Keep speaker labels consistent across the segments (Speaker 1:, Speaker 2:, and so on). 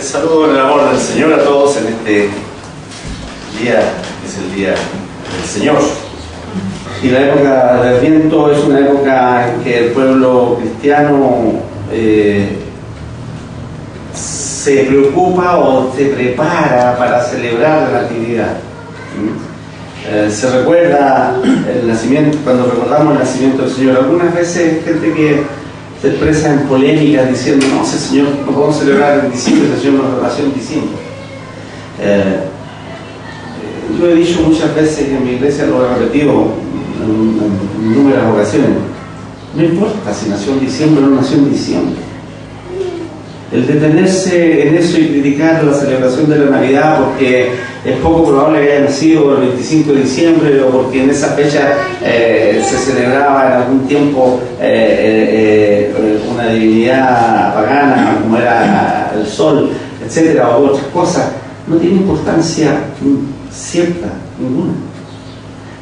Speaker 1: Les saludo en el amor del Señor a todos en este día, que es el día del Señor. Y la época del Adviento es una época en que el pueblo cristiano se preocupa o se prepara para celebrar la Natividad. Se recuerda el nacimiento, cuando recordamos el nacimiento del Señor. Algunas veces hay gente que se expresa en polémicas diciendo: no, ese Señor no podemos celebrar en diciembre, ese Señor nos nació en diciembre. Yo he dicho muchas veces en mi iglesia, lo he repetido en numerosas ocasiones: no importa si nació en diciembre o no nació en diciembre. El detenerse en eso y criticar la celebración de la Navidad porque es poco probable que haya nacido el 25 de diciembre o porque en esa fecha se celebraba en algún tiempo una divinidad pagana como era el sol, etcétera, o otras cosas, no tiene importancia cierta ninguna.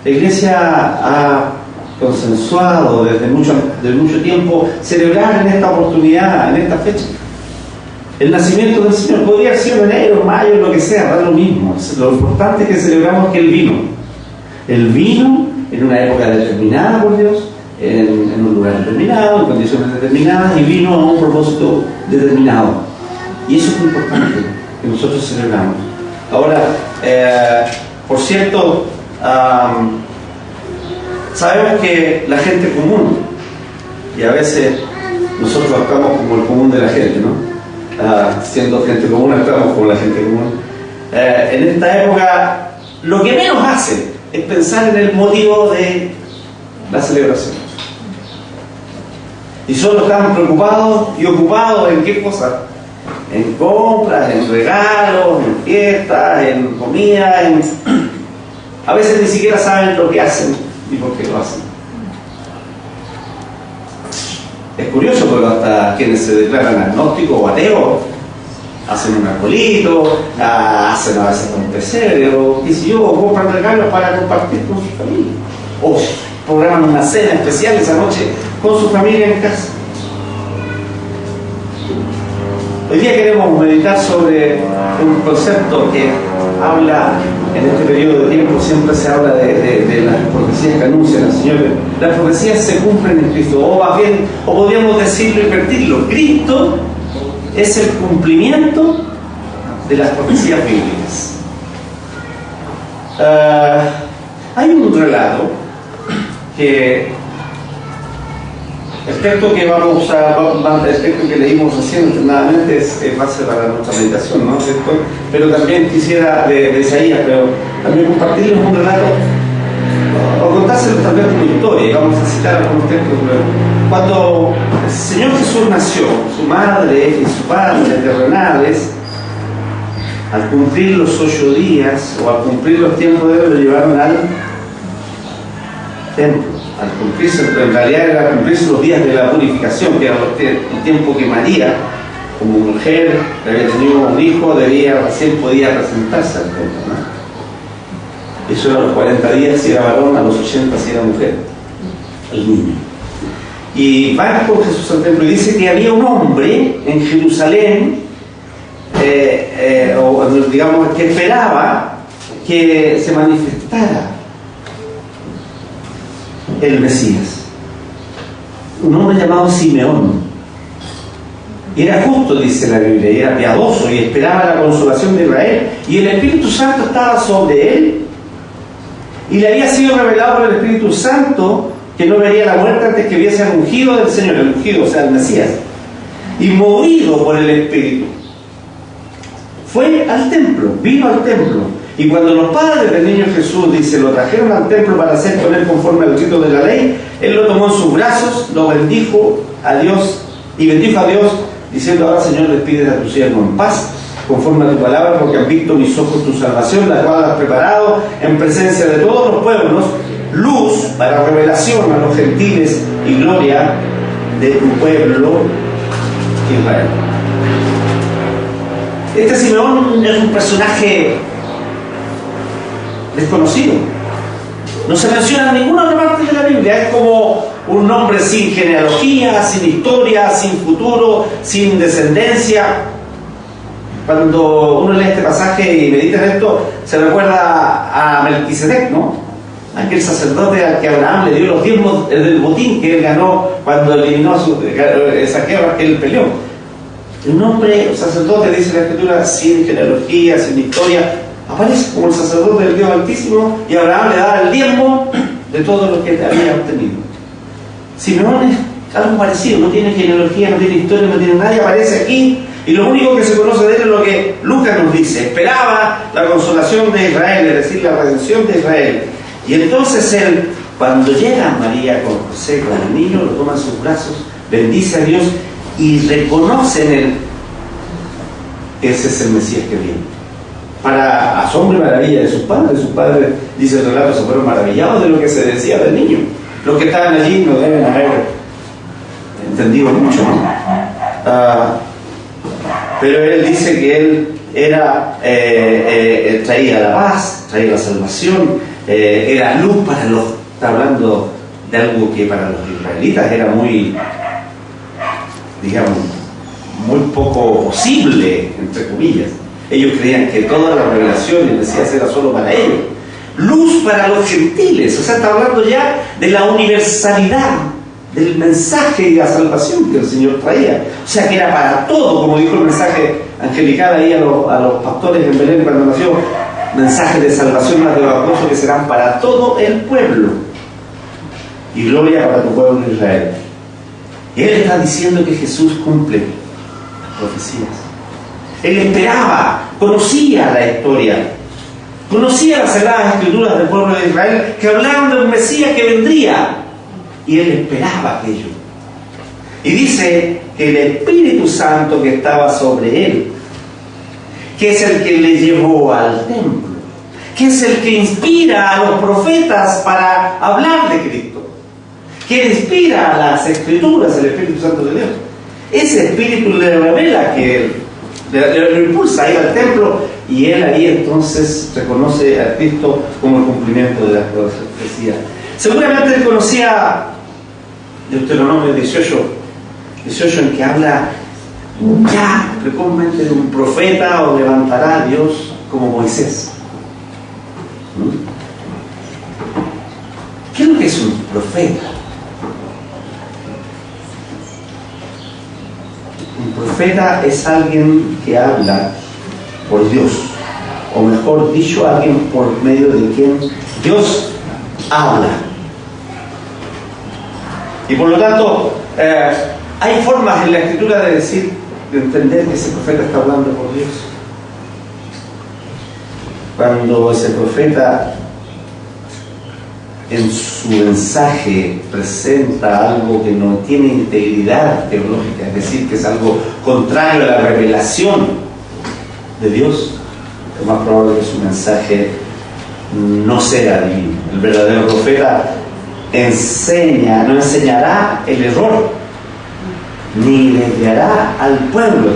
Speaker 1: La Iglesia ha consensuado desde mucho tiempo celebrar en esta oportunidad, en esta fecha, el nacimiento del Señor. Podría haber sido en enero, mayo, lo que sea, da lo mismo. Lo importante es que celebramos que Él vino. Él vino en una época determinada por Dios, en un lugar determinado, en condiciones determinadas, y vino a un propósito determinado. Y eso es lo importante que nosotros celebramos. Ahora, por cierto, sabemos que la gente común, y a veces nosotros actuamos como el común de la gente, ¿no? Siendo gente común, actuamos como la gente común. En esta época, lo que menos hace es pensar en el motivo de la celebración. Y solo están preocupados y ocupados en qué cosas: en compras, en regalos, en fiestas, en comida, a veces ni siquiera saben lo que hacen ni por qué lo hacen. Es curioso porque hasta quienes se declaran agnósticos o ateos hacen un arbolito, hacen a veces un pesebre, o qué sé yo, o compran regalos para compartir con su familia, o programan una cena especial esa noche con su familia en casa. Hoy día queremos meditar sobre un concepto que habla, en este periodo de tiempo siempre se habla de las profecías que anuncian el Señor. Las profecías se cumplen en Cristo, o más bien, o podríamos decirlo, invertirlo: Cristo es el cumplimiento de las profecías bíblicas. Hay un relato que el texto que vamos a el texto que leímos recién alternadamente es base para nuestra meditación, ¿no? Pero también quisiera de Isaías, pero también compartirles un relato o contárselo también como historia, y vamos a citar algunos textos. Cuando el Señor Jesús nació, su madre y su padre terrenales, al cumplir los 8 días o al cumplir los tiempos de Dios, lo llevaron al templo. Al cumplirse, en realidad era cumplirse los días de la purificación, que era el tiempo que María, como mujer que había tenido un hijo, recién podía presentarse al templo, ¿no? Eso era a los 40 días si era varón, a los 80 si era mujer, el niño. Y va con Jesús al templo y dice que había un hombre en Jerusalén, o digamos que esperaba que se manifestara el Mesías, un hombre llamado Simeón. Y era justo, dice la Biblia, y era piadoso y esperaba la consolación de Israel, y el Espíritu Santo estaba sobre él, y le había sido revelado por el Espíritu Santo que no vería la muerte antes que viese al ungido del Señor, el ungido, o sea, el Mesías. Y movido por el Espíritu, fue al templo, vino al templo. Y cuando los padres del niño Jesús, dice, lo trajeron al templo para hacer con él conforme al rito de la ley, él lo tomó en sus brazos, lo bendijo a Dios, y bendijo a Dios, diciendo: ahora, Señor, despides a tu siervo en paz, conforme a tu palabra, porque han visto mis ojos tu salvación, la cual has preparado en presencia de todos los pueblos, luz para revelación a los gentiles y gloria de tu pueblo Israel. Este Simeón es un personaje desconocido. No se menciona en ninguna otra parte de la Biblia. Es como un nombre sin genealogía, sin historia, sin futuro, sin descendencia. Cuando uno lee este pasaje y medita en esto, se recuerda a Melquisedec, ¿no? Aquel sacerdote al que Abraham le dio los diezmos del botín que él ganó cuando eliminó esa guerra que él peleó. Un hombre, sacerdote, dice la Escritura, sin genealogía, sin historia, aparece como el sacerdote del Dios Altísimo, y Abraham le da el diezmo de todo lo que había obtenido. Simeón es algo parecido, no tiene genealogía, no tiene historia, no tiene nadie, aparece aquí, y lo único que se conoce de él es lo que Lucas nos dice: esperaba la consolación de Israel, es decir, la redención de Israel. Y entonces él, cuando llega María con José, con el niño, lo toma en sus brazos, bendice a Dios y reconoce en él que ese es el Mesías que viene. Para asombro y maravilla de sus padres, dice el relato, se fueron maravillados de lo que se decía del niño. Los que estaban allí no deben haber entendido mucho, ¿no? Pero él dice que él era, traía la paz, traía la salvación, era luz para los... Está hablando de algo que para los israelitas era muy, digamos, muy poco posible, entre comillas. Ellos creían que toda la revelación y el Mesías era solo para ellos. Luz para los gentiles, o sea, está hablando ya de la universalidad del mensaje y la salvación que el Señor traía. O sea, que era para todo, como dijo el mensaje angelical ahí a los pastores en Belén cuando nació: mensajes de salvación más devastadores que serán para todo el pueblo, y gloria para tu pueblo Israel. Y él está diciendo que Jesús cumple las profecías. Él esperaba, conocía la historia, conocía las sagradas escrituras del pueblo de Israel que hablaban de un Mesías que vendría, y él esperaba aquello. Y dice que el Espíritu Santo que estaba sobre él, que es el que le llevó al templo, que es el que inspira a los profetas para hablar de Cristo, que inspira a las escrituras, el Espíritu Santo de Dios. Ese Espíritu le revela que lo impulsa a ir al templo, y él ahí entonces reconoce a Cristo como el cumplimiento de las profecías. Seguramente él conocía Deuteronomio 18, en que habla ya frecuentemente de un profeta, o levantará a Dios como Moisés. ¿Qué es lo que es un profeta? Un profeta es alguien que habla por Dios, o mejor dicho, alguien por medio de quien Dios habla. Y por lo tanto, hay formas en la Escritura de decir, de entender que ese profeta está hablando por Dios. Cuando ese profeta en su mensaje presenta algo que no tiene integridad teológica, es decir, que es algo contrario a la revelación de Dios, es más probable que su mensaje no sea divino. El verdadero profeta no enseñará el error, ni le guiará al pueblo.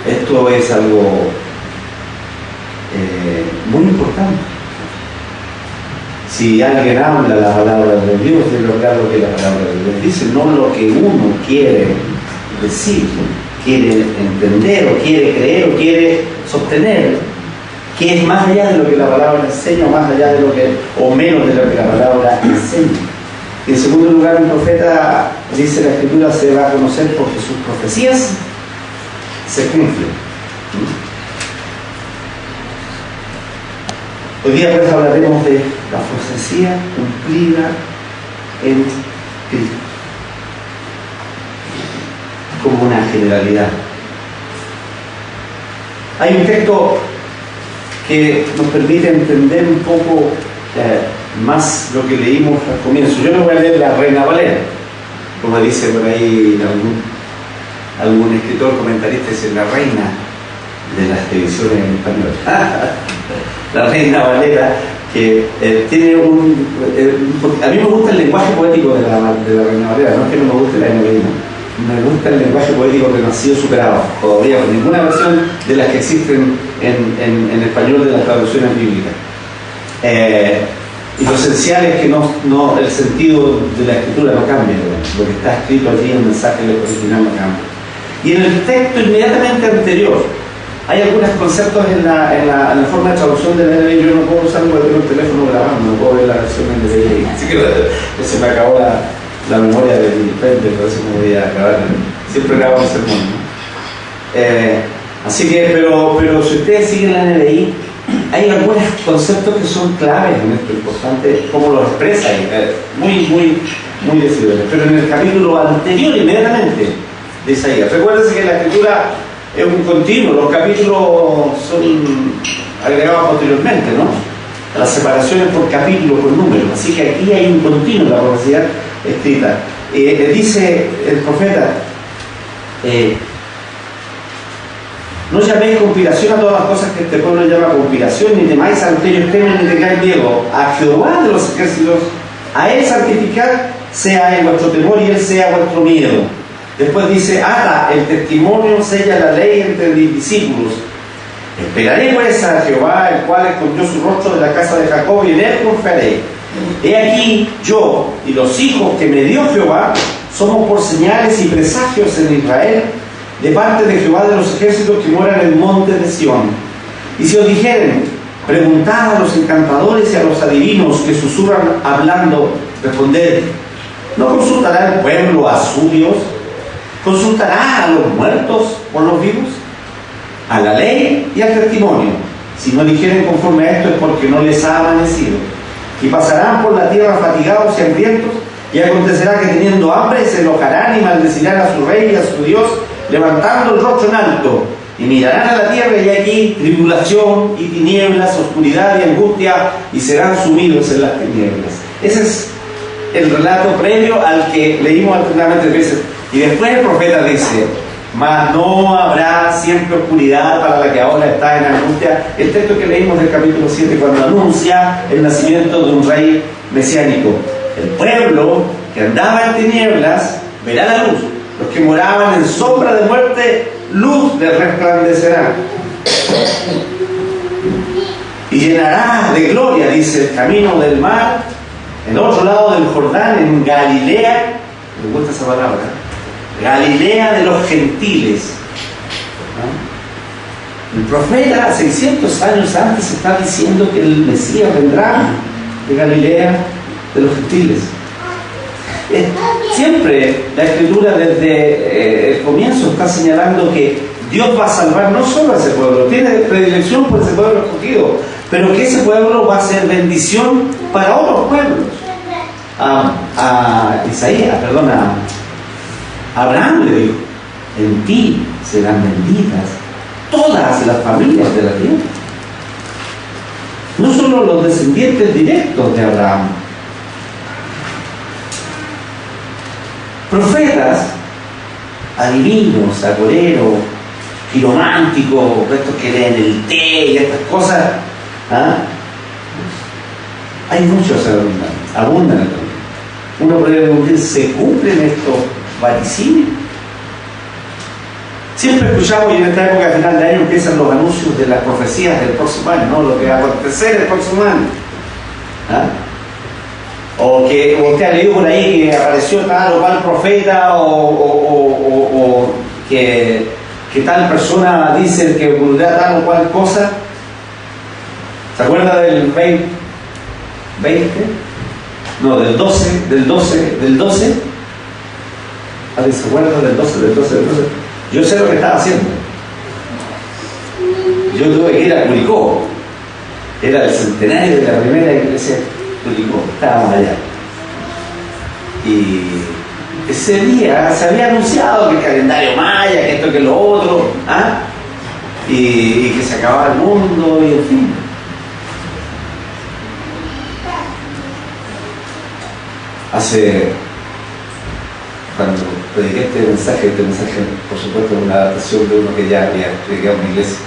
Speaker 1: Esto es algo muy importante. Si alguien habla la palabra de Dios, debe hablar lo que la palabra de Dios dice, no lo que uno quiere decir, quiere entender, o quiere creer, o quiere sostener, que es más allá de lo que la palabra enseña, o más allá de lo que, o menos de lo que la palabra enseña. Y en segundo lugar, un profeta, dice la Escritura, se va a conocer porque sus profecías se cumplen. Hoy día pues hablaremos de la profecía cumplida en Cristo, como una generalidad. Hay un texto que nos permite entender un poco más lo que leímos al comienzo. Yo no voy a leer la Reina Valera, como dice por ahí algún escritor, comentarista, dice la reina de las televisiones en español. La Reina Valera, que tiene a mí me gusta el lenguaje poético de la Reina Valera, no es que no me guste la novela, me gusta el lenguaje poético que no ha sido superado todavía por ninguna versión de las que existen en español de las traducciones bíblicas. Y lo esencial es que el sentido de la escritura no cambia, lo que está escrito allí, el mensaje original no cambia. Y en el texto inmediatamente anterior, hay algunos conceptos en la forma de traducción de la NBI. Yo no puedo usarlo porque tengo el teléfono grabando, no puedo ver la versión en NBI. Así que se me acabó la memoria de mi frente, por eso me voy a acabar. Siempre grabo un sermón, ¿no? Así que, pero si ustedes siguen la NBI, hay algunos conceptos que son claves en esto, importante, cómo lo expresa, muy decidibles. Pero en el capítulo anterior, inmediatamente, de Isaías, recuérdense que la escritura es un continuo, los capítulos son agregados posteriormente, ¿no? Las separaciones por capítulo, por número. Así que aquí hay un continuo en la profecía escrita. Dice el profeta, no llaméis conspiración a todas las cosas que este pueblo llama conspiración, ni temáis a los que ellos temen, ni tengáis miedo. A Jehová de los ejércitos, a él santificad, sea él vuestro temor y él sea vuestro miedo. Después dice, ata el testimonio, sella la ley entre mis discípulos. Esperaré pues a Jehová, el cual escondió su rostro de la casa de Jacob, y en él confiaré. He aquí, yo y los hijos que me dio Jehová, somos por señales y presagios en Israel, de parte de Jehová de los ejércitos que mora en el monte de Sión. Y si os dijeren, preguntad a los encantadores y a los adivinos que susurran hablando, responded, ¿no consultará el pueblo a su Dios? ¿Consultará a los muertos por los vivos? A la ley y al testimonio. Si no dijeren conforme a esto es porque no les ha amanecido. Y pasarán por la tierra fatigados y hambrientos, y acontecerá que teniendo hambre se enojarán y maldecirán a su rey y a su Dios, levantando el rostro en alto, y mirarán a la tierra y allí tribulación y tinieblas, oscuridad y angustia, y serán sumidos en las tinieblas. Ese es el relato previo al que leímos alternamente veces. Y después el profeta dice, mas no habrá siempre oscuridad para la que ahora está en angustia. El texto que leímos del capítulo 7, cuando anuncia el nacimiento de un rey mesiánico. El pueblo que andaba en tinieblas verá la luz. Los que moraban en sombra de muerte, luz les resplandecerá. Y llenará de gloria, dice, el camino del mar, en otro lado del Jordán, en Galilea. Me gusta esa palabra, Galilea de los gentiles. ¿No? El profeta 600 años antes está diciendo que el Mesías vendrá de Galilea de los gentiles. Siempre la escritura desde el comienzo está señalando que Dios va a salvar no solo a ese pueblo, tiene predilección por ese pueblo escogido, pero que ese pueblo va a ser bendición para otros pueblos. A Abraham le dijo, en ti serán benditas todas las familias de la tierra. No solo los descendientes directos de Abraham. Profetas, adivinos, agoreros, quirománticos, estos que leen el té y estas cosas, hay muchos abundan en el mundo. Uno podría preguntar, ¿se cumplen estos vaticinios? Siempre escuchamos, y en esta época final de año empiezan los anuncios de las profecías del próximo año, ¿no? Lo que va a acontecer el próximo año. O que usted ha leído por ahí que apareció tal o cual profeta, o que tal persona dice que ocurrirá tal o cual cosa. ¿Se acuerda del 20? No, del 12. ¿Alguien se acuerda del 12? Yo sé lo que estaba haciendo. Yo tuve que ir a Curicó. Era el centenario de la primera iglesia de Curicó. Estábamos allá. Y ese día se había anunciado que el calendario maya, que esto, que lo otro, y que se acababa el mundo, y en fin. Cuando prediqué este mensaje, por supuesto es una adaptación de uno que ya había predicado en una iglesia.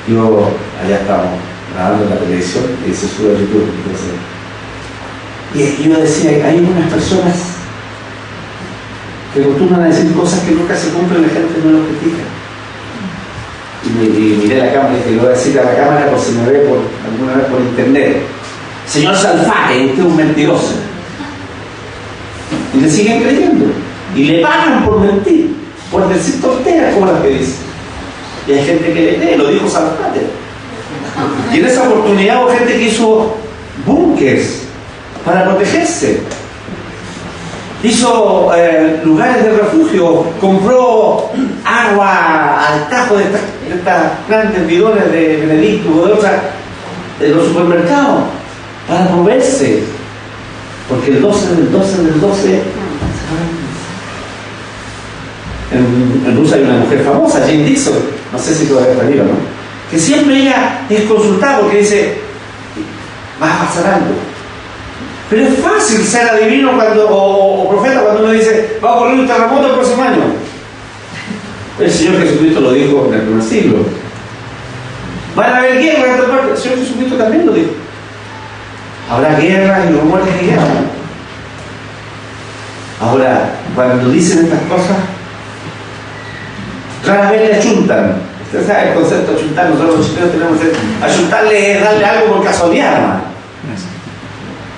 Speaker 1: Yo allá estábamos grabando en la televisión y se sube a YouTube. Y yo decía, hay unas personas que acostumbran a decir cosas que nunca se cumplen, la gente no lo critica. Y miré la cámara y dije, lo voy a decir a la cámara por si me ve alguna vez por internet. Señor Salfate, usted es un mentiroso. Y le siguen creyendo. Y le pagan por mentir. por decir tonteras como las que dice. Y hay gente que le lee, lo dijo Salvatore. Y en esa oportunidad hubo gente que hizo búnkers para protegerse. Hizo lugares de refugio, compró agua al tajo de estas grandes bidones de Benedicto o de los supermercados para proveerse. Porque el 12 del 12 del 12 en Rusia hay una mujer famosa, Jane Dixon, no sé si todavía está viva, ¿no? Que siempre ella es consultada porque dice, va a pasar algo. Pero es fácil ser adivino o profeta cuando uno dice, va a ocurrir un terremoto el próximo año. El Señor Jesucristo lo dijo en el primer siglo. Van a haber guerras en esta parte. El Señor Jesucristo también lo dijo. Habrá guerras y rumores de guerra. Ahora, cuando dicen estas cosas, rara vez le achuntan. Usted sabe el concepto de achuntar. Nosotros los chilenos tenemos que achuntarle es darle algo por casualidad, ¿no?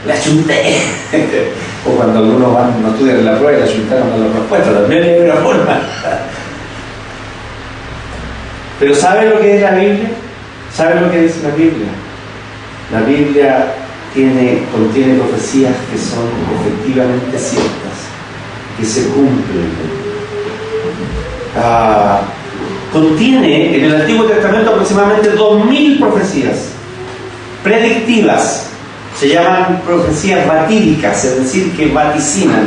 Speaker 1: Le achunté. O cuando algunos no estudian la prueba y le achuntaron a la respuesta, también es una forma. Pero ¿sabe lo que es la Biblia? ¿Sabe lo que dice la Biblia? La Biblia contiene profecías que son efectivamente ciertas, que se cumplen. Contiene en el Antiguo Testamento aproximadamente 2000 profecías predictivas. Se llaman profecías vatídicas, es decir, que vaticinan.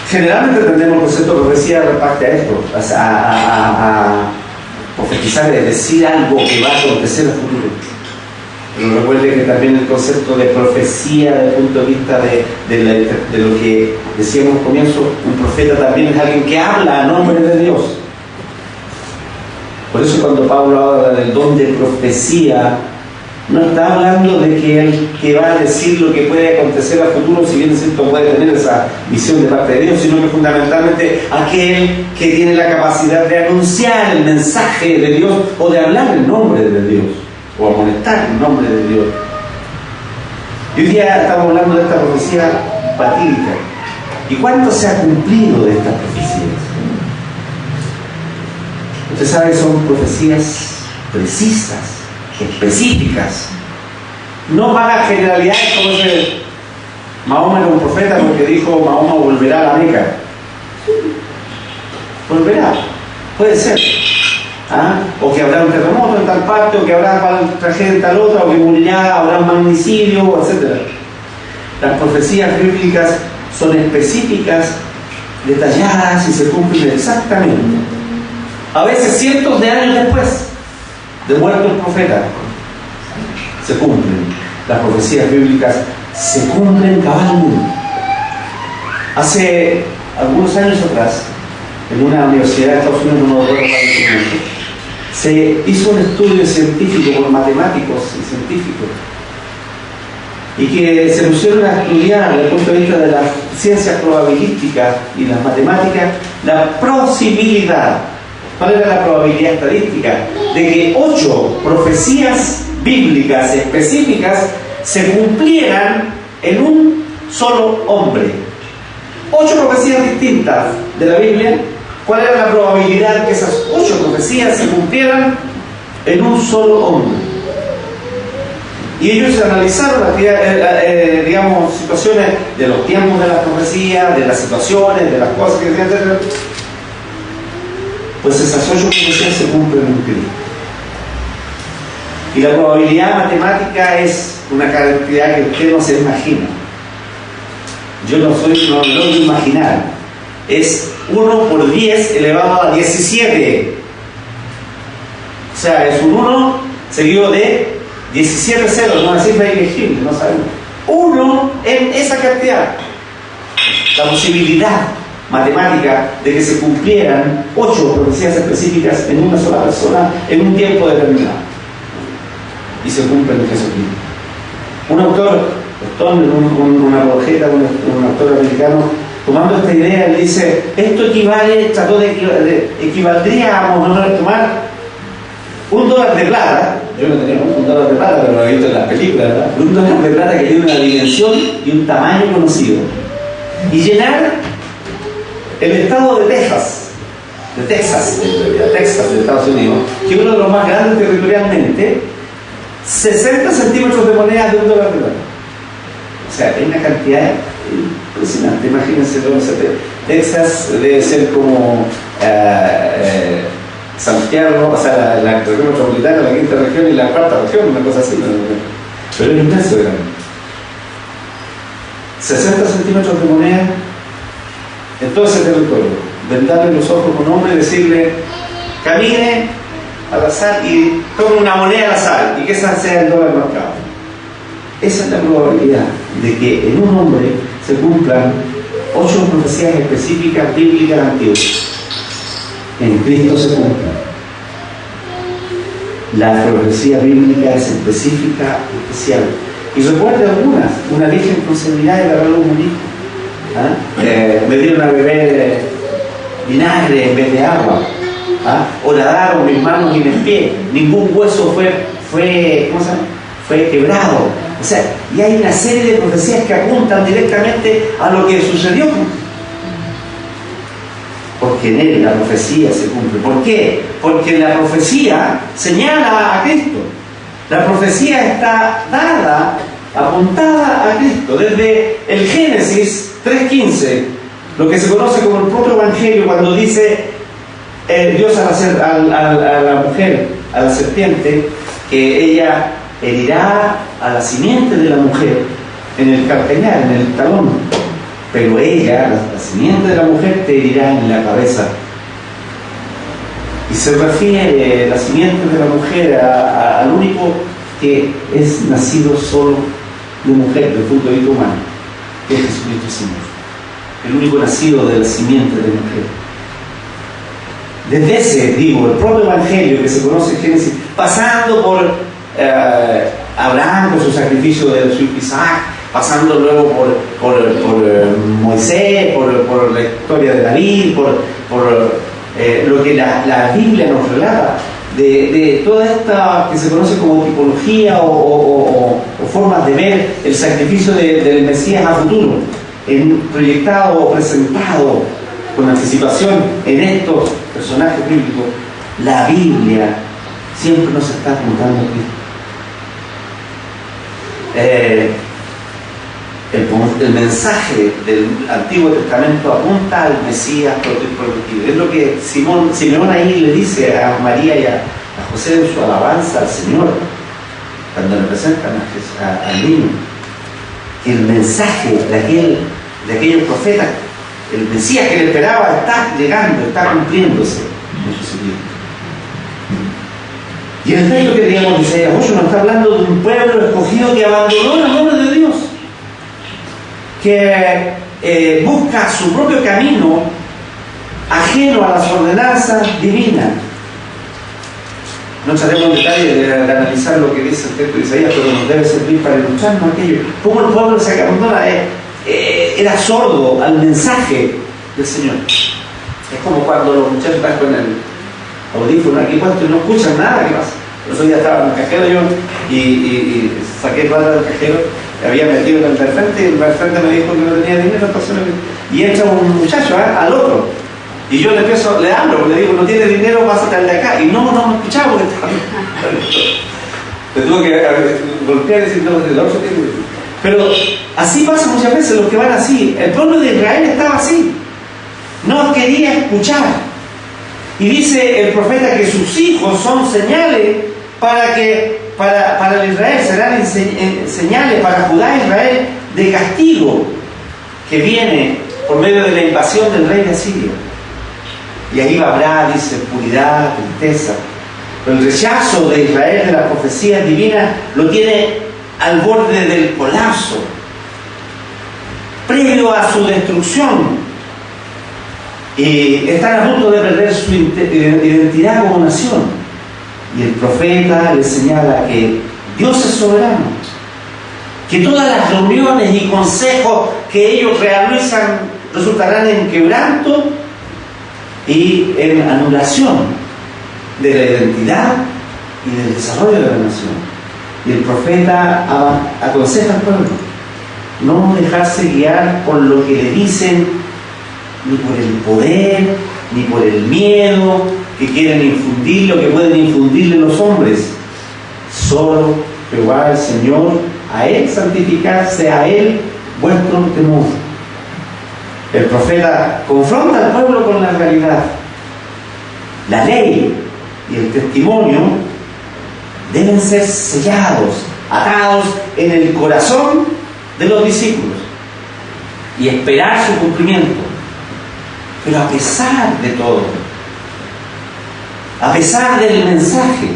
Speaker 1: Generalmente entendemos el concepto de profecía reparte a esto, a profetizar, es decir algo que va a acontecer en el futuro. Pero recuerde que también el concepto de profecía desde el punto de vista de lo que decíamos al comienzo, un profeta también es alguien que habla a nombre de Dios. Por eso cuando Pablo habla del don de profecía, no está hablando de que el que va a decir lo que puede acontecer al futuro, si bien es cierto puede tener esa visión de parte de Dios, sino que fundamentalmente aquel que tiene la capacidad de anunciar el mensaje de Dios o de hablar en nombre de Dios o amonestar en nombre de Dios. Y hoy día estamos hablando de esta profecía fatídica. ¿Y cuánto se ha cumplido de estas profecías? Usted sabe que son profecías precisas, específicas, no van a generalidades como ese Mahoma era un profeta porque dijo Mahoma volverá a la Meca. Volverá, puede ser, o que habrá un terremoto en tal parte, o que habrá tragedia en tal otra, o que morirá, habrá un magnicidio, etc. Las profecías bíblicas son específicas, detalladas y se cumplen exactamente, a veces cientos de años después de muerto el profeta, se cumplen. Las profecías bíblicas se cumplen cabalmente. Hace algunos años atrás, en una universidad de Estados Unidos, no recuerdo cuál es el nombre, se hizo un estudio científico por matemáticos y científicos, y que se pusieron a estudiar desde el punto de vista de las ciencias probabilísticas y las matemáticas la posibilidad. ¿Cuál era la probabilidad estadística? De que 8 profecías bíblicas específicas se cumplieran en un solo hombre. 8 profecías distintas de la Biblia. ¿Cuál era la probabilidad que esas 8 profecías se cumplieran en un solo hombre? Y ellos analizaron digamos, situaciones de los tiempos de las profecías, de las situaciones, de las cosas que decían. Pues esas 8 profecías se cumplen en Cristo. Y la probabilidad matemática es una cantidad que usted no se imagina. Yo no lo imaginar. Es 1 por 10 elevado a 17. O sea, es un 1 seguido de 17 ceros, una cifra ilegible, no sabemos. 1 en esa cantidad. La posibilidad matemática de que se cumplieran 8 profecías específicas en una sola persona en un tiempo determinado, y se cumplen en Jesucristo. Un autor, un apologeta, un autor americano, tomando esta idea, él dice: esto equivaldría a tomar $1 de plata. Yo no tenía $1 de plata, pero lo he visto en las películas, ¿verdad? $1 de plata que tiene una dimensión y un tamaño conocido, y llenar el estado de Texas, de Estados Unidos, que es uno de los más grandes territorialmente, 60 centímetros de moneda de $1 de dólar. O sea, hay una cantidad impresionante. Imagínense, Texas debe ser como Santiago, o sea, la región metropolitana, la quinta región y la cuarta región, una cosa así. Pero es inmenso grande. 60 centímetros de moneda en todo ese territorio. Vendarle los ojos con un hombre y decirle: camine al azar y tome una moneda al azar y que esa sea el dólar marcado. Esa es la probabilidad de que en un hombre se cumplan 8 profecías específicas bíblicas antiguas. En Cristo se cumplen. La profecía bíblica es específica, especial. Y recuerde algunas: una virgen concebirá y dará a luz un hijo. Me dieron a beber vinagre en vez de agua. Horadaron mis manos y mis pies. Ningún hueso fue quebrado. O sea, y hay una serie de profecías que apuntan directamente a lo que sucedió. Porque en él la profecía se cumple. ¿Por qué? Porque la profecía señala a Cristo. La profecía está dada, apuntada a Cristo. Desde el Génesis 3:15, lo que se conoce como el propio Evangelio, cuando dice Dios a la mujer, a la serpiente, que ella herirá a la simiente de la mujer en el calcañar, en el talón, pero ella, la simiente de la mujer, te herirá en la cabeza. Y se refiere la simiente de la mujer al único que es nacido solo de mujer, del fruto de vida humano, que es Jesucristo Señor, el único nacido de la simiente de mujer. Desde ese, el propio Evangelio que se conoce en Génesis, pasando por Abraham con su sacrificio de su hijo Isaac, pasando luego por Moisés, por la historia de David, por lo que la Biblia nos relata de toda esta que se conoce como tipología o formas de ver el sacrificio del Mesías a futuro, proyectado o presentado con anticipación en estos personajes bíblicos. La Biblia siempre nos está apuntando a Cristo. El mensaje del Antiguo Testamento apunta al Mesías prometido. Es lo que Simeón ahí le dice a María y a José en su alabanza al Señor, cuando le presentan al niño. Que el mensaje de aquellos profetas, el Mesías que le esperaba, está llegando, está cumpliéndose en Jesucristo. Y el texto que teníamos de Isaías 8 nos está hablando de un pueblo escogido que abandonó las manos de Dios, que busca su propio camino ajeno a las ordenanzas divinas. No entraremos en detalle de analizar lo que dice el texto de Isaías, pero nos debe servir para ilustrarnos aquello. Cómo el pueblo se abandona, era sordo al mensaje del Señor. Es como cuando los muchachos están con el audífono aquí puesto y no escuchan nada que pasa. El otro día estaba en el cajero yo y saqué plata del cajero, había metido en el del frente y el del frente me dijo que no tenía dinero, entonces y entra un muchacho al otro y yo le hablo, le digo: no tiene dinero, pásate al de acá, y no me escuchaba porque estaba le tuve que golpear y decir: no, el otro tiene dinero. Pero así pasa muchas veces, los que van así. El pueblo de Israel estaba así, no quería escuchar. Y dice el profeta que sus hijos son señales para el Israel, serán señales para Judá e Israel de castigo que viene por medio de la invasión del rey de Asiria. Y ahí habrá, dice, puridad, tristeza. Pero el rechazo de Israel de la profecía divina lo tiene al borde del colapso, previo a su destrucción. Y están a punto de perder su identidad como nación. Y el profeta les señala que Dios es soberano, que todas las reuniones y consejos que ellos realizan resultarán en quebranto y en anulación de la identidad y del desarrollo de la nación. Y el profeta aconseja al pueblo no dejarse guiar por lo que le dicen ni por el poder, ni por el miedo que quieren infundir, lo que pueden infundirle los hombres. Solo Jehová el Señor, a Él santificarse, a Él vuestro temor. El profeta confronta al pueblo con la realidad. La ley y el testimonio deben ser sellados, atados en el corazón de los discípulos y esperar su cumplimiento. Pero a pesar de todo, a pesar del mensaje,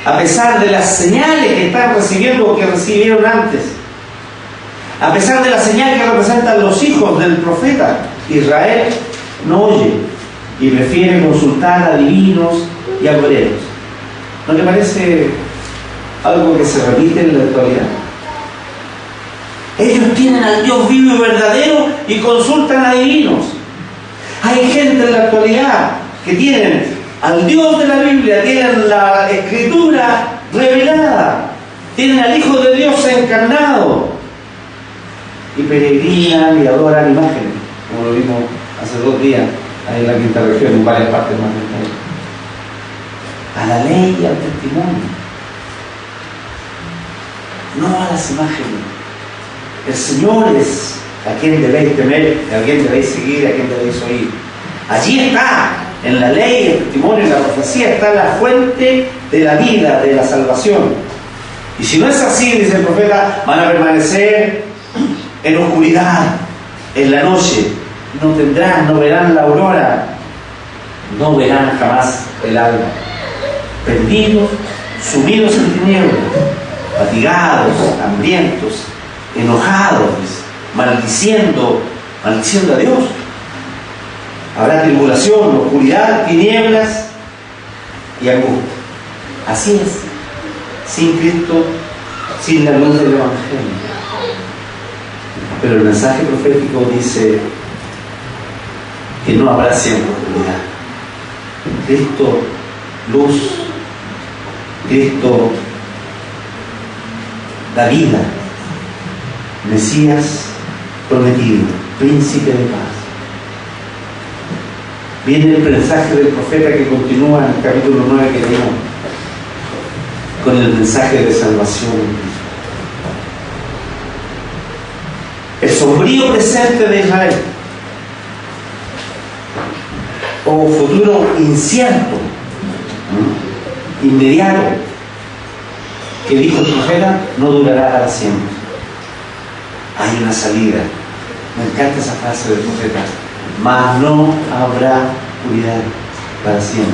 Speaker 1: a pesar de las señales que están recibiendo o que recibieron antes, a pesar de la señal que representan los hijos del profeta, Israel no oye y prefiere consultar a adivinos y agoreros. ¿No te parece algo que se repite en la actualidad? Ellos tienen al Dios vivo y verdadero y consultan a adivinos. Hay gente en la actualidad que tienen al Dios de la Biblia, tienen la Escritura revelada, tienen al Hijo de Dios encarnado y peregrinan y adoran imágenes, como lo vimos hace 2 días ahí en la quinta región, en varias partes más del país. A la ley y al testimonio, no a las imágenes. El Señor es a quien debéis temer, a quien debéis seguir, a quien debéis oír. Allí está, en la ley, el testimonio y la profecía, está la fuente de la vida, de la salvación. Y si no es así, dice el profeta, van a permanecer en oscuridad, en la noche. No verán la aurora, no verán jamás el alba. Perdidos, sumidos en tinieblas, fatigados, hambrientos, enojados, maldiciendo a Dios. Habrá tribulación, oscuridad, tinieblas y angustia. Así es, sin Cristo, sin la luz del Evangelio. Pero el mensaje profético dice que no habrá siempre oscuridad. Cristo, luz, Cristo, la vida, Mesías prometido, príncipe de paz. Viene el mensaje del profeta que continúa en el capítulo 9 que leímos, con el mensaje de salvación. El sombrío presente de Israel, o futuro incierto, inmediato, que dijo el profeta, no durará para siempre. Hay una salida. Me encanta esa frase del profeta: mas no habrá oscuridad para siempre.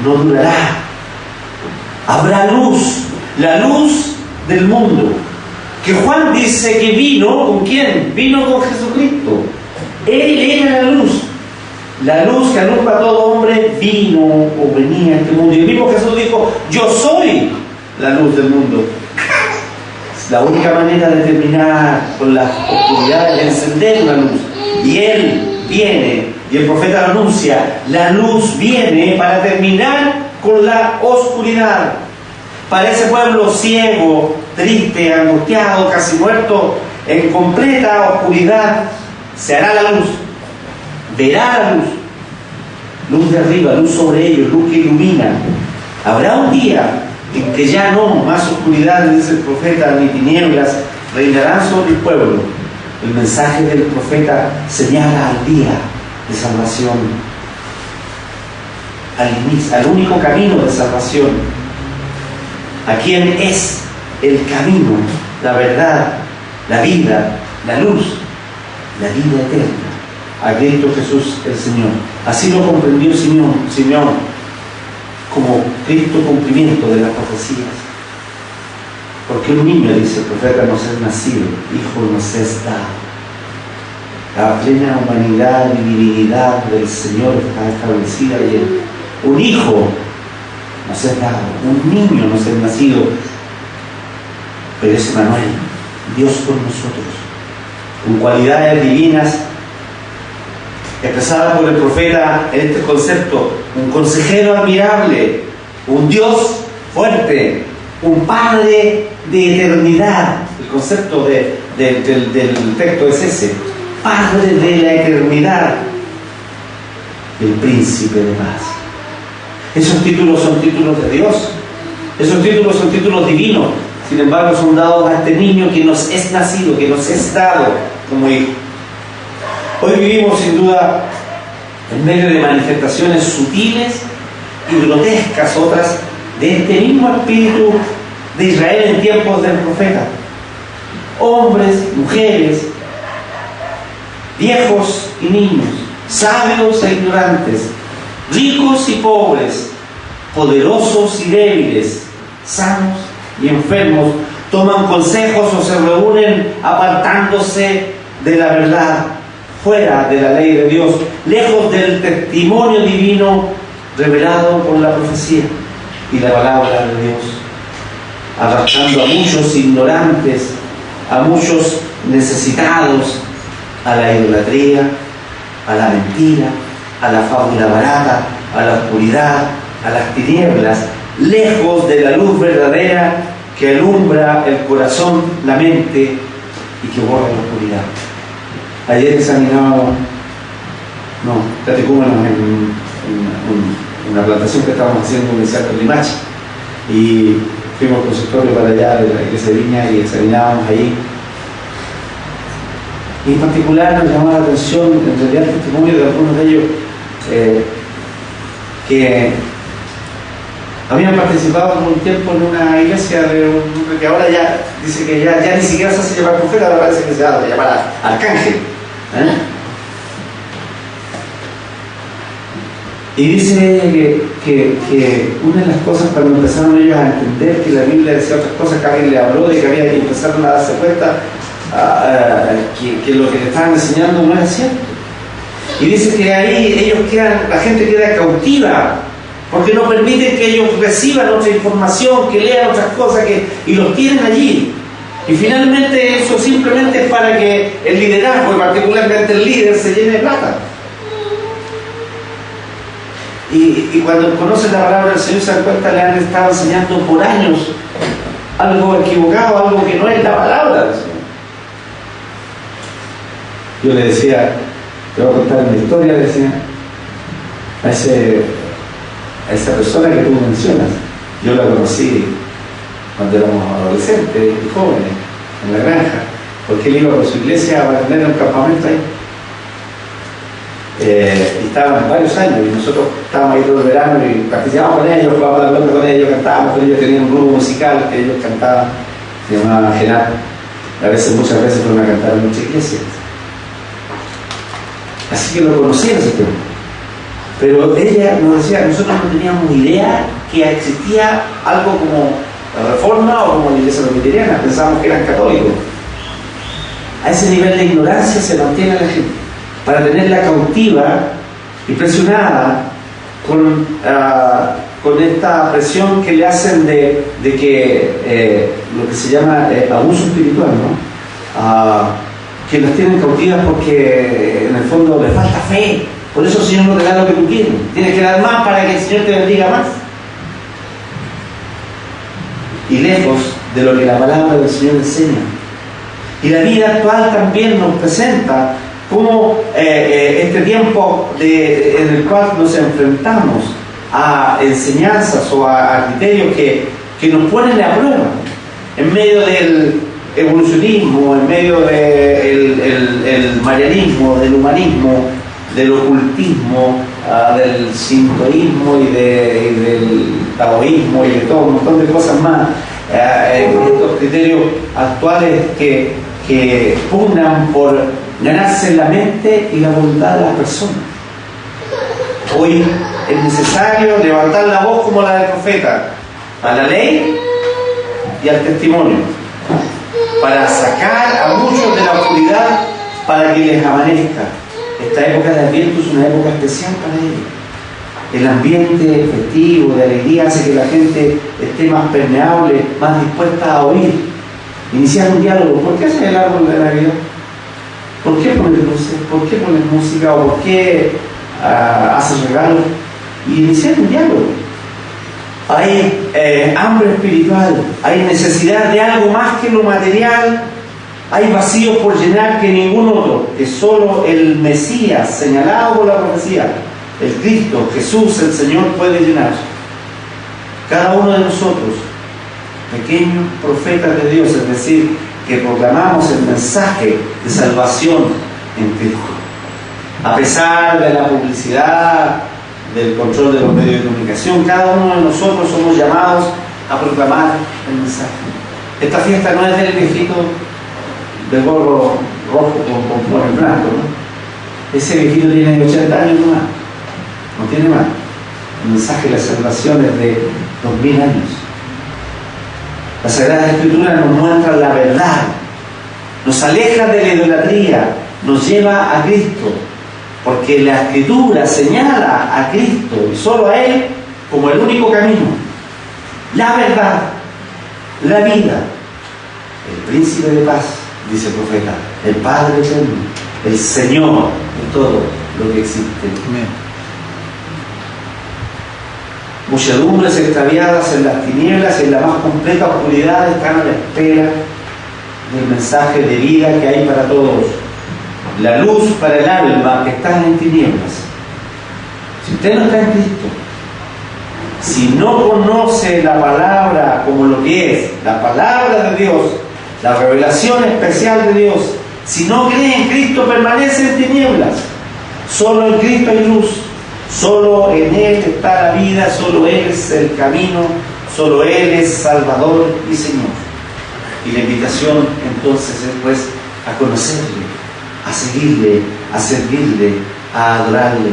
Speaker 1: No durará. Habrá luz, la luz del mundo. Que Juan dice que vino, ¿con quién? Vino con Jesucristo. Él era la luz que alumbra a todo hombre, vino o venía a este mundo. Y el mismo Jesús dijo: yo soy la luz del mundo. La única manera de terminar con la oscuridad es encender la luz. Y Él viene, y el profeta lo anuncia, la luz viene para terminar con la oscuridad. Para ese pueblo ciego, triste, angustiado, casi muerto, en completa oscuridad, se hará la luz. Verá la luz. Luz de arriba, luz sobre ellos, luz que ilumina. Habrá un día en que ya no más oscuridad, dice el profeta, ni tinieblas reinarán sobre el pueblo. El mensaje del profeta señala al día de salvación, al único camino de salvación, a quien es el camino, la verdad, la vida, la luz, la vida eterna, a Cristo Jesús el Señor. Así lo comprendió Simeón, como Cristo cumplimiento de las profecías. Porque un niño, dice el profeta, nos es nacido, hijo nos es dado. La plena humanidad y divinidad del Señor está establecida y Él. Un hijo nos es dado, un niño nos es nacido, pero es Emmanuel, Dios con nosotros, con cualidades divinas expresada por el profeta en este concepto: un consejero admirable, un Dios fuerte, un Padre de eternidad. El concepto del texto es ese: Padre de la eternidad, el Príncipe de paz. Esos títulos son títulos de Dios, esos títulos son títulos divinos. Sin embargo, son dados a este niño que nos es nacido, que nos es dado como hijo. Hoy vivimos sin duda en medio de manifestaciones sutiles y grotescas, otras de este mismo espíritu de Israel en tiempos del profeta. Hombres, mujeres, viejos y niños, sabios e ignorantes, ricos y pobres, poderosos y débiles, sanos y enfermos, toman consejos o se reúnen apartándose de la verdad, fuera de la ley de Dios, lejos del testimonio divino revelado por la profecía y la palabra de Dios, arrastrando a muchos ignorantes, a muchos necesitados, a la idolatría, a la mentira, a la fábula barata, a la oscuridad, a las tinieblas, lejos de la luz verdadera que alumbra el corazón, la mente y que borra la oscuridad. Ayer examinábamos catecúmenos en una plantación que estábamos haciendo en el desierto de Limache, y fuimos al consultorio para allá de la iglesia de Viña y examinábamos ahí. Y en particular nos llamaba la atención, en realidad, el testimonio de algunos de ellos que habían participado por un tiempo en una iglesia que ahora ya dice que ya ni siquiera se hace llamar profeta, ahora parece que se hace llamar arcángel. Y dice que una de las cosas, cuando empezaron ellos a entender que la Biblia decía otras cosas, que alguien le habló de que había que empezaron a darse cuenta que lo que le estaban enseñando no era cierto. Y dice que ahí ellos la gente queda cautiva, porque no permiten que ellos reciban otra información, que lean otras cosas, y los tienen allí. Y finalmente eso simplemente es para que el liderazgo, particularmente el líder, se llene de plata. Y cuando conocen la palabra del Señor se dan cuenta, le han estado enseñando por años algo equivocado, algo que no es la palabra del Señor. Yo le decía, te voy a contar una historia, le decía a esa persona que tú mencionas. Yo la conocí cuando éramos adolescentes y jóvenes, en la granja, porque él iba con su iglesia a tener un campamento ahí. Y estaban varios años, y nosotros estábamos ahí todo el verano y participábamos con ellos, jugábamos la pelota con ellos, cantábamos con ellos, tenían un grupo musical que ellos cantaban, se llamaba Genal. Muchas veces fueron a cantar en muchas iglesias. Así que lo conocí en ese tiempo. Pero ella nos decía, nosotros no teníamos idea que existía algo como la Reforma o como la Iglesia Presbiteriana, pensábamos que eran católicos. A ese nivel de ignorancia se mantiene la gente, para tenerla cautiva y presionada con esta presión que le hacen de que lo que se llama abuso espiritual, ¿no? Que las tienen cautivas porque en el fondo les falta fe. Por eso el Señor no te da lo que tú quieres, tienes que dar más para que el Señor te bendiga más. Y lejos de lo que la palabra del Señor enseña. Y la vida actual también nos presenta como este tiempo en el cual nos enfrentamos a enseñanzas o a criterios que nos ponen a prueba en medio del evolucionismo, en medio del marianismo, del humanismo, del ocultismo, del sintoísmo y del taoísmo y de todo un montón de cosas más. Estos criterios actuales que pugnan por ganarse la mente y la voluntad de las personas. Hoy es necesario levantar la voz como la del profeta, a la ley y al testimonio, para sacar a muchos de la oscuridad, para que les amanezca. Esta época de Adviento es una época especial para ellos. El ambiente festivo, de alegría, hace que la gente esté más permeable, más dispuesta a oír, iniciar un diálogo. ¿Por qué haces el árbol de Navidad? ¿Por qué pones luces? ¿Por qué pones música? ¿O por qué haces regalos? Y iniciar un diálogo. Hay hambre espiritual, hay necesidad de algo más que lo material Hay vacíos por llenar que ningún otro, que solo el Mesías, señalado por la profecía, el Cristo, Jesús, el Señor, puede llenar. Cada uno de nosotros, pequeños profetas de Dios, es decir, que proclamamos el mensaje de salvación en Cristo. A pesar de la publicidad, del control de los medios de comunicación, cada uno de nosotros somos llamados a proclamar el mensaje. Esta fiesta no es del viejito del gorro rojo con el blanco, ¿no? Ese viejito tiene 80 años más, no tiene más. El mensaje de la salvación es de 2000 años. La Sagrada Escritura nos muestra la verdad, nos aleja de la idolatría, nos lleva a Cristo, porque la Escritura señala a Cristo y solo a Él como el único camino, la verdad, la vida, el príncipe de paz, dice el profeta, el Padre eterno, el Señor de todo lo que existe. Amén. Muchedumbres extraviadas en las tinieblas y en la más completa oscuridad están a la espera del mensaje de vida que hay para todos. La luz para el alma que está en tinieblas. Si usted no está en Cristo, si no conoce la palabra como lo que es, la palabra de Dios, la revelación especial de Dios, si no cree en Cristo, permanece en tinieblas. Solo en Cristo hay luz. Solo en Él está la vida, solo Él es el camino, solo Él es Salvador y Señor. Y la invitación entonces es pues a conocerle, a seguirle, a servirle, a adorarle,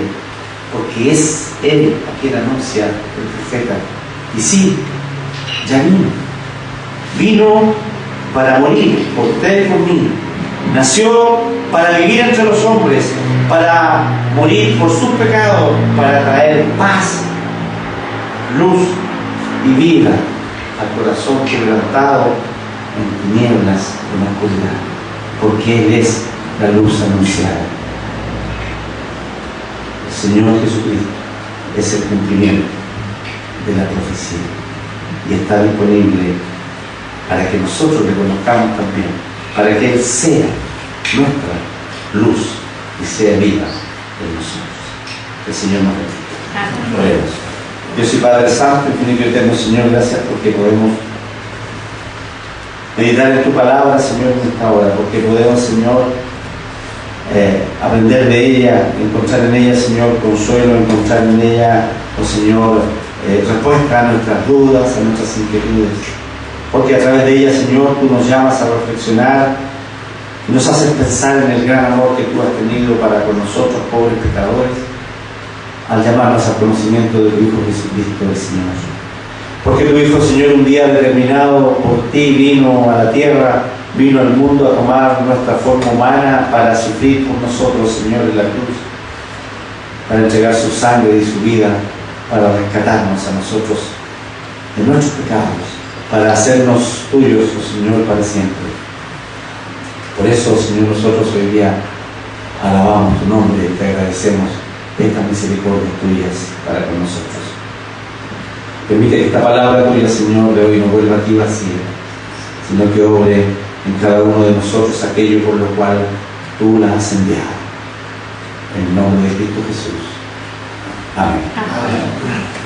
Speaker 1: porque es Él a quien anuncia el profeta. Y sí, ya vino para morir por usted y por mí. Nació para vivir entre los hombres, para morir por sus pecados, para traer paz, luz y vida al corazón quebrantado en tinieblas, en la oscuridad, porque Él es la luz anunciada. El Señor Jesucristo es el cumplimiento de la profecía y está disponible para que nosotros le conozcamos también, para que Él sea nuestra luz y sea vida en nosotros. El Señor nos bendiga. Oremos. Dios y Padre Santo, infinito y eterno Señor, gracias porque podemos meditar en tu palabra, Señor, en esta hora, porque podemos, Señor, aprender de ella, encontrar en ella, Señor, consuelo, encontrar en ella, oh Señor, respuesta a nuestras dudas, a nuestras inquietudes. Porque a través de ella, Señor, tú nos llamas a reflexionar y nos haces pensar en el gran amor que tú has tenido para con nosotros, pobres pecadores, al llamarnos al conocimiento de tu Hijo Jesucristo, el Señor. Porque tu Hijo, Señor, un día determinado por ti vino a la tierra, vino al mundo a tomar nuestra forma humana para sufrir por nosotros, Señor, en la cruz, para entregar su sangre y su vida, para rescatarnos a nosotros de nuestros pecados, para hacernos tuyos, oh Señor, para siempre. Por eso, Señor, nosotros hoy día alabamos tu nombre y te agradecemos estas misericordias tuyas para con nosotros. Permite que esta palabra tuya, Señor, de hoy no vuelva a ti vacía, sino que obre en cada uno de nosotros aquello por lo cual tú la has enviado. En el nombre de Cristo Jesús. Amén. Amén.